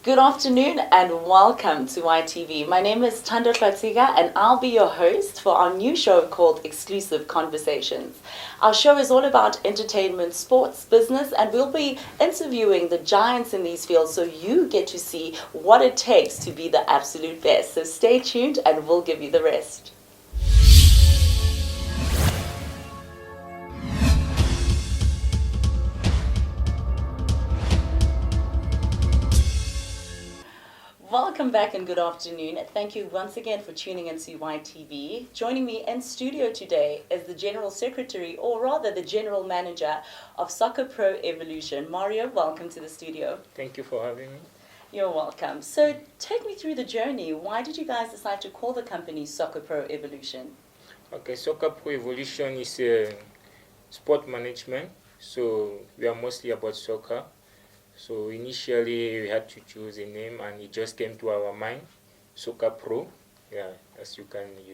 Good afternoon and welcome to YTV. My name is Untitled Hlwatika and I'll be your host for our new show called Exclusive Conversations. Our show is all about entertainment, sports, business, and we'll be interviewing the giants in these fields so you get to see what it takes to be the absolute best. So stay tuned and we'll give you the rest. Welcome back and good afternoon. Thank you once again for tuning into YTV. Joining me in studio today is the General Secretary, or rather the General Manager of Soccer Pro Evolution. Mario, welcome to the studio. Thank you for having me. You're welcome. So take me through the journey. Why did you guys decide to call the company Soccer Pro Evolution? Okay, Soccer Pro Evolution is sport management, so we are mostly about soccer. So initially we had to choose a name and it just came to our mind, Soccer Pro. Yeah, as you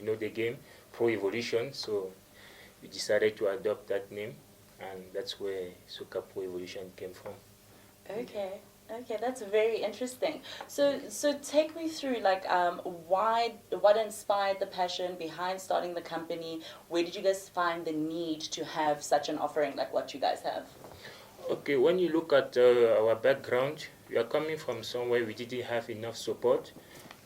know the game, Pro Evolution. So we decided to adopt that name and that's where Soccer Pro Evolution came from. Okay, that's very interesting. So take me through what inspired the passion behind starting the company? Where did you guys find the need to have such an offering like what you guys have? Okay, when you look at our background, we are coming from somewhere we didn't have enough support.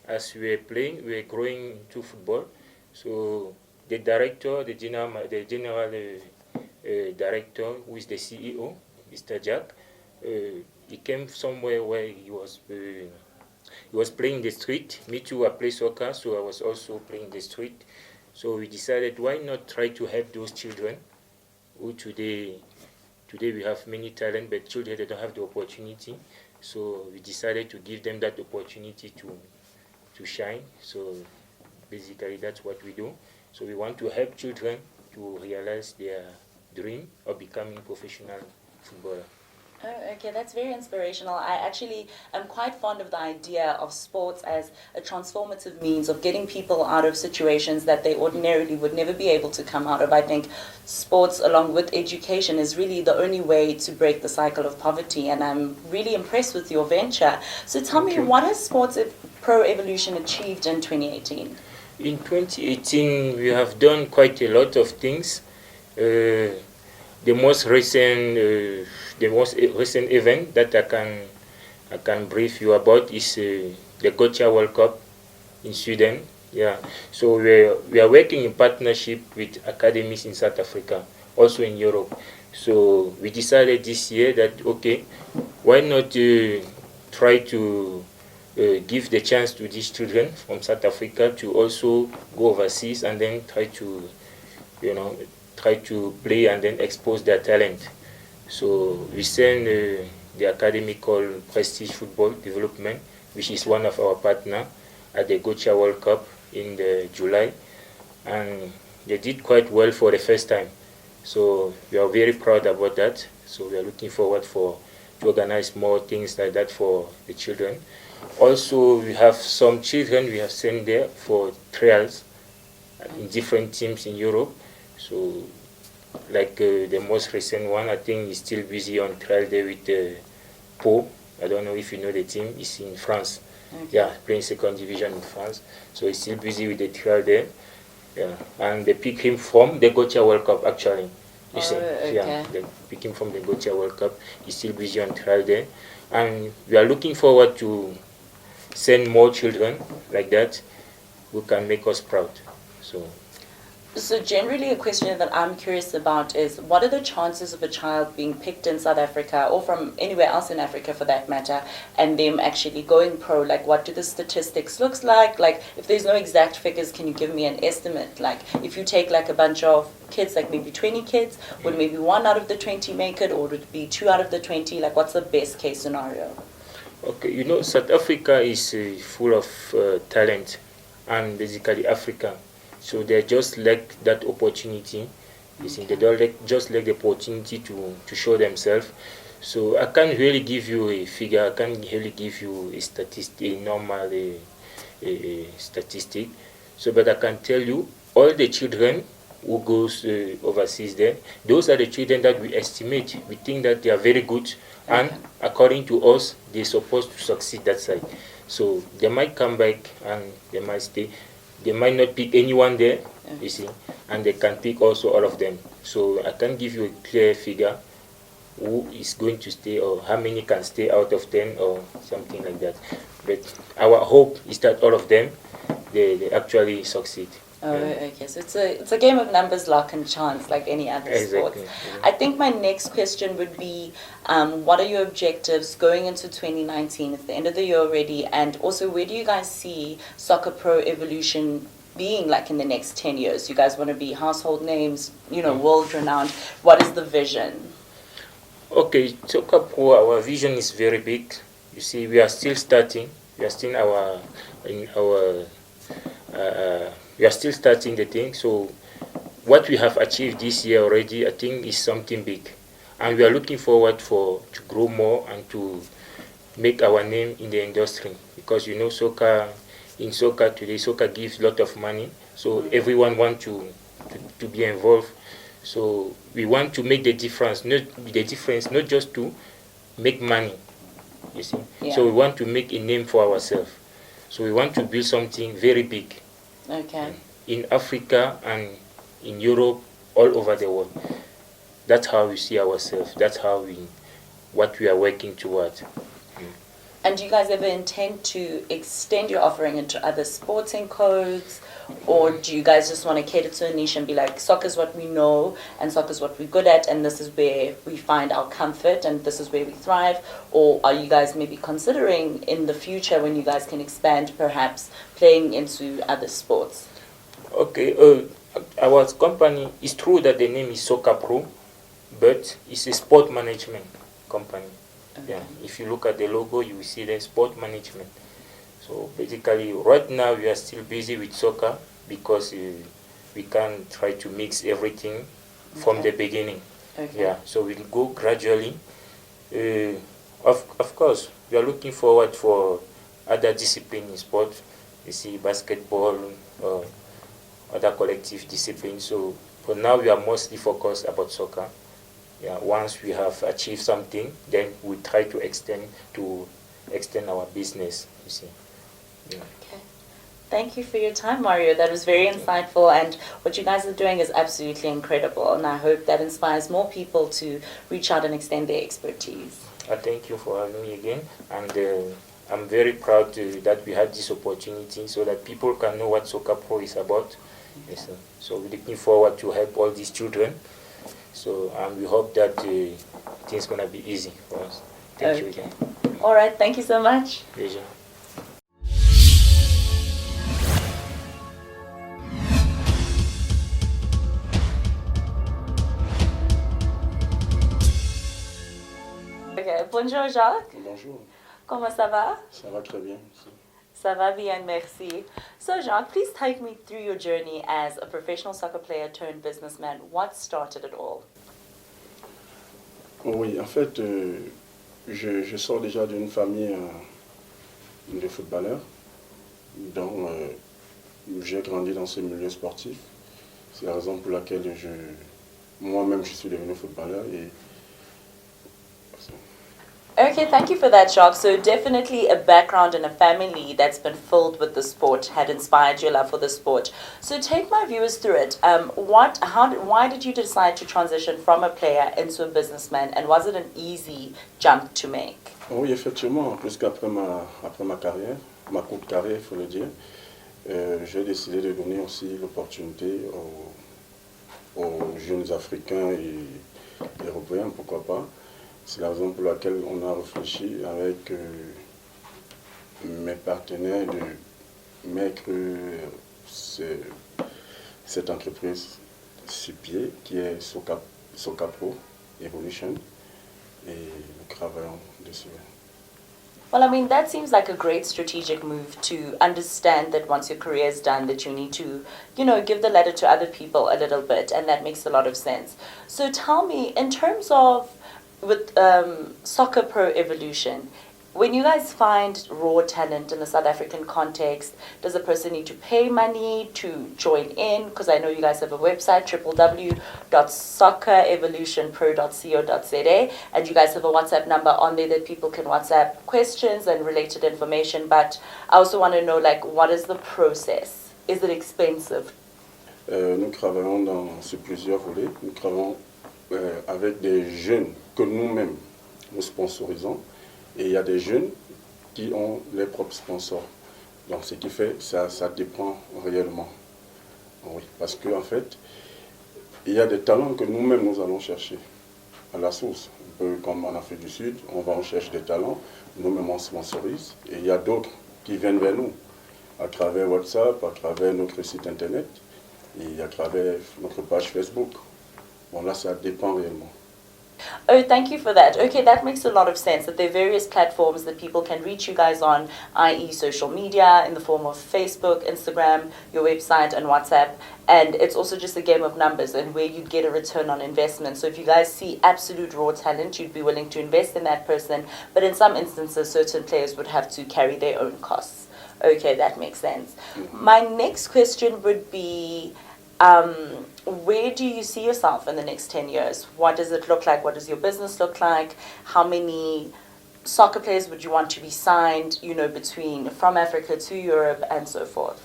As we were playing, we were growing into football. So the director, the general director, who is the CEO, Mr. Jacques, he came somewhere where he was playing the street. Me too, I play soccer, so I was also playing the street. So we decided, why not try to help those children who today we have many talent, but children, they don't have the opportunity. So we decided to give them that opportunity to shine. So basically that's what we do. So we want to help children to realize their dream of becoming professional footballer. Oh, okay, that's very inspirational. I actually am quite fond of the idea of sports as a transformative means of getting people out of situations that they ordinarily would never be able to come out of. I think sports, along with education, is really the only way to break the cycle of poverty, and I'm really impressed with your venture. So tell me, what has Sports Pro Evolution achieved in 2018? In 2018, we have done quite a lot of things. The most recent event that I can brief you about is the Gothia World Cup in Sweden. Yeah, so we are working in partnership with academies in South Africa, also in Europe. So we decided this year that okay, why not try to give the chance to these children from South Africa to also go overseas and then try to play and then expose their talent. So we send the academy called Prestige Football Development, which is one of our partners, at the Gothia World Cup in July, and they did quite well for the first time. So we are very proud about that. So we are looking forward to organize more things like that for the children. Also, we have some children we have sent there for trials in different teams in Europe. So, like the most recent one, I think he's still busy on trial there with Pau. I don't know if you know the team. He's in France. Okay. Yeah, playing second division in France. So he's still busy with the trial there. Yeah, and they pick him from the Gothia World Cup actually. You see, okay. Yeah, they pick him from the Gothia World Cup. He's still busy on trial there, and we are looking forward to send more children like that who can make us proud. So generally a question that I'm curious about is, what are the chances of a child being picked in South Africa or from anywhere else in Africa for that matter and them actually going pro? Like, what do the statistics look like? Like, if there's no exact figures, can you give me an estimate? Like, if you take like a bunch of kids, like maybe 20 kids, would maybe 1 out of the 20 make it, or would it be 2 out of the 20? Like, what's the best case scenario? Okay, South Africa is full of talent, and basically Africa. So they just lack that opportunity. Okay. They don't just lack the opportunity to show themselves. So I can't really give you a figure. I can't really give you a statistic, a normal statistic. So, but I can tell you, all the children who goes overseas there. Those are the children that we estimate. We think that they are very good, and according to us, they're supposed to succeed that side. So they might come back and they might stay. They might not pick anyone there, you see, and they can pick also all of them. So I can't give you a clear figure who is going to stay or how many can stay out of 10 or something like that. But our hope is that all of them, they actually succeed. Oh, okay. So it's a game of numbers, luck, and chance, like any other sport. Exactly. I think my next question would be, what are your objectives going into 2019? It's the end of the year already, and also where do you guys see Soccer Pro evolution being like in the next 10 years? You guys want to be household names, world renowned. What is the vision? Okay, Soccer Pro, our vision is very big. You see, we are still starting. We are still we are still starting the thing. So what we have achieved this year already, I think, is something big, and we are looking forward to grow more and to make our name in the industry, because soccer today, soccer gives a lot of money, so everyone wants to be involved. So we want to make the difference, not just to make money, you see. Yeah. So we want to make a name for ourselves. So we want to build something very big. Okay. In Africa and in Europe, all over the world. That's how we see ourselves. That's what we are working towards. And do you guys ever intend to extend your offering into other sporting codes? Or do you guys just want to cater to a niche and be like, soccer is what we know and soccer is what we're good at and this is where we find our comfort and this is where we thrive? Or are you guys maybe considering in the future, when you guys can expand, perhaps playing into other sports? Okay, our company, it's true that the name is Soccer Pro, but it's a sport management company. Okay. Yeah, if you look at the logo, you will see the sport management. So basically, right now we are still busy with soccer because we can't try to mix everything from the beginning. Okay. Yeah, so we'll go gradually. Of course, we are looking forward for other disciplines in sport. You see, basketball or other collective disciplines. So for now, we are mostly focused about soccer. Yeah, once we have achieved something, then we try to extend our business. You see. Yeah. Okay. Thank you for your time, Mario. That was very insightful, and what you guys are doing is absolutely incredible, and I hope that inspires more people to reach out and extend their expertise. I thank you for having me again, and I'm very proud that we had this opportunity so that people can know what Soccer Pro is about. Okay. Yes, so we're looking forward to help all these children. So we hope that things going to be easy for us. Thank you again. All right, thank you so much. Pleasure. Okay, bonjour Jacques. Bonjour. Comment ça va? Ça va très bien. Ça va bien, merci. So Jacques, please take me through your journey as a professional soccer player turned businessman. What started it all? Oui, en fait, je sors déjà d'une famille de footballeurs, donc j'ai grandi dans ce milieu sportif. C'est la raison pour laquelle moi-même je suis devenu footballeur. Okay, thank you for that, Jacques. So definitely a background and a family that's been filled with the sport had inspired your love for the sport. So take my viewers through it. Why did you decide to transition from a player into a businessman, and was it an easy jump to make? Oui, effectivement, puisqu'après ma carrière, ma courte carrière, il faut le dire, j'ai décidé de donner aussi l'opportunité aux jeunes Africains et Européens, pourquoi pas. C'est la raison pour laquelle on a réfléchi avec mes partenaires de mettre cette entreprise sur pied, qui est Soccer Pro Evolution, et nous travaillons dessus. Well, I mean, that seems like a great strategic move to understand that once your career is done, that you need to, give the ladder to other people a little bit, and that makes a lot of sense. So tell me, in terms of with Soccer Pro Evolution, when you guys find raw talent in the South African context, does a person need to pay money to join in? Because I know you guys have a website, www.soccerevolutionpro.co.za, and you guys have a WhatsApp number on there that people can WhatsApp questions and related information. But I also want to know, like, what is the process? Is it expensive? Nous travaillons sur plusieurs volets. Nous travaillons avec des jeunes que nous-mêmes nous sponsorisons. Et il y a des jeunes qui ont leurs propres sponsors. Donc ce qui fait que ça dépend réellement. Oui, parce qu'en fait, il y a des talents que nous-mêmes nous allons chercher à la source. Un peu comme en Afrique du Sud, on va en chercher des talents, nous-mêmes on sponsorise. Et il y a d'autres qui viennent vers nous à travers WhatsApp, à travers notre site internet et à travers notre page Facebook. Bon là, ça dépend réellement. Oh, thank you for that. Okay, that makes a lot of sense, that there are various platforms that people can reach you guys on, i.e. social media in the form of Facebook, Instagram, your website, and WhatsApp. And it's also just a game of numbers and where you'd get a return on investment. So if you guys see absolute raw talent, you'd be willing to invest in that person. But in some instances, certain players would have to carry their own costs. Okay, that makes sense. My next question would be, where do you see yourself in the next 10 years? What does it look like? What does your business look like? How many soccer players would you want to be signed, you know, from Africa to Europe and so forth?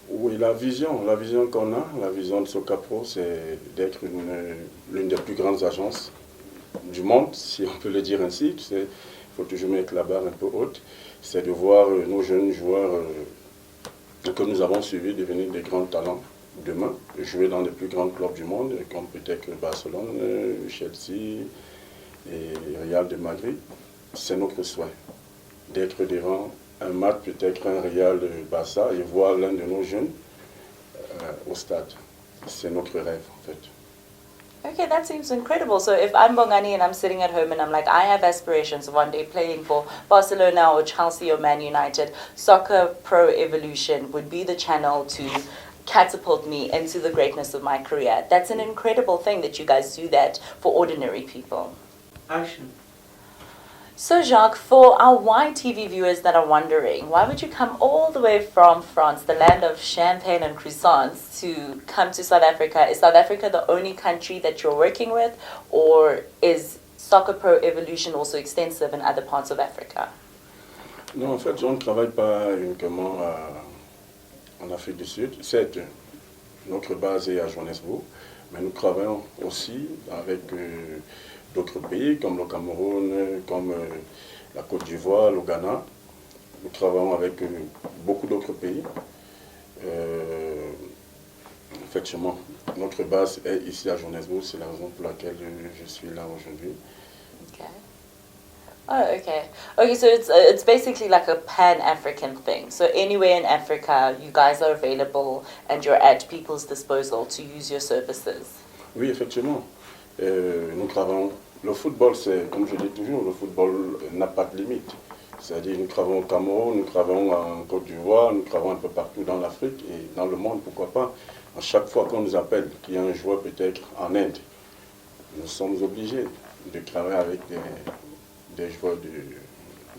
Oui, la vision qu'on a, la vision de Soccer Pro, c'est d'être l'une des plus grandes agences du monde, si on peut le dire ainsi. Il faut toujours mettre la barre un peu haute. C'est de voir nos jeunes joueurs que nous avons suivis devenir des grands talents demain, jouer dans les plus grands clubs du monde, comme peut-être Barcelone, Chelsea et Real de Madrid. C'est notre souhait d'être devant un match, peut-être un Real Barça, et voir l'un de nos jeunes au stade. C'est notre rêve en fait. Okay, that seems incredible. So if I'm Bongani and I'm sitting at home and I'm like, I have aspirations of one day playing for Barcelona or Chelsea or Man United, Soccer Pro Evolution would be the channel to catapult me into the greatness of my career. That's an incredible thing that you guys do that for ordinary people. Action. So Jacques, for our YTV viewers that are wondering, why would you come all the way from France, the land of champagne and croissants, to come to South Africa? Is South Africa the only country that you're working with, or is Soccer Pro Evolution also extensive in other parts of Africa? Non, en fait, on ne travaille pas uniquement en Afrique du Sud. C'est notre base est à Johannesburg, mais nous travaillons aussi avec d'autres pays comme le Cameroun, comme la Côte d'Ivoire, le Ghana. Nous travaillons avec beaucoup d'autres pays. Effectivement, notre base est ici à Johannesburg, c'est la raison pour laquelle je suis là aujourd'hui. Okay. Oh, okay. Okay, so it's basically like a pan-African thing. So anywhere in Africa, you guys are available and you're at people's disposal to use your services. Oui, effectivement. Nous travaillons. Le football, c'est, comme je dis toujours, le football n'a pas de limite. C'est-à-dire, nous travaillons au Cameroun, nous travaillons en Côte d'Ivoire, nous travaillons un peu partout dans l'Afrique et dans le monde, pourquoi pas. À chaque fois qu'on nous appelle, qu'il y a un joueur peut-être en Inde, nous sommes obligés de travailler avec des joueurs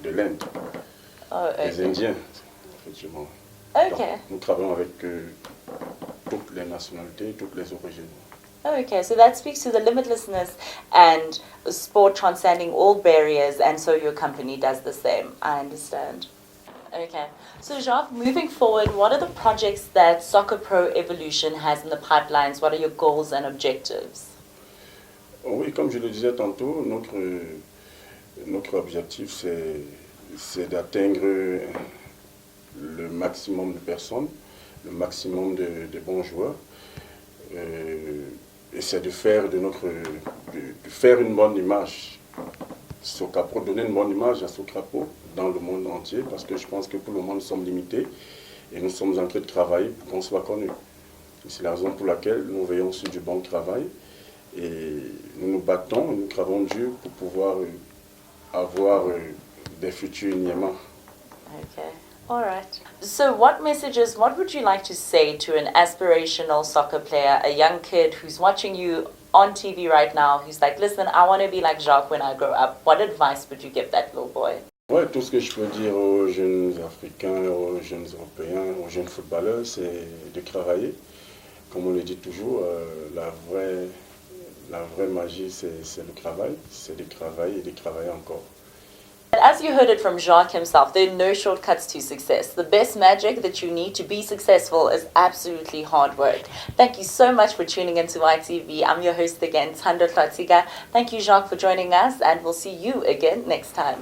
de l'Inde, Oh, okay. des Indiens, effectivement. Okay. Donc, nous travaillons avec toutes les nationalités, toutes les origines. Okay, so that speaks to the limitlessness and sport transcending all barriers, and so your company does the same. I understand. Okay, so Jacques, moving forward, what are the projects that Soccer Pro Evolution has in the pipelines? What are your goals and objectives? Oui, comme je le disais tantôt, notre objectif, c'est d'atteindre le maximum de personnes, le maximum de bons joueurs. Et c'est de faire de faire une bonne image, Soccer Pro, donner une bonne image à Soccer Pro dans le monde entier, parce que je pense que pour le moment nous sommes limités et nous sommes en train de travailler pour qu'on soit connus. C'est la raison pour laquelle nous veillons sur du bon travail et nous nous battons, nous travaillons dur pour pouvoir avoir des futurs Niéma. Okay. All right. So what would you like to say to an aspirational soccer player, a young kid who's watching you on TV right now, who's like, listen, I want to be like Jacques when I grow up? What advice would you give that little boy? Ouais, tout ce que je peux dire aux jeunes Africains, aux jeunes Européens, aux jeunes footballeurs, c'est de travailler. Comme on le dit toujours, la vraie magie, c'est le travail. C'est de travailler et de travailler encore. And as you heard it from Jacques himself, there are no shortcuts to success. The best magic that you need to be successful is absolutely hard work. Thank you so much for tuning into YTV. I'm your host again, Hlwatika. Thank you, Jacques, for joining us, and we'll see you again next time.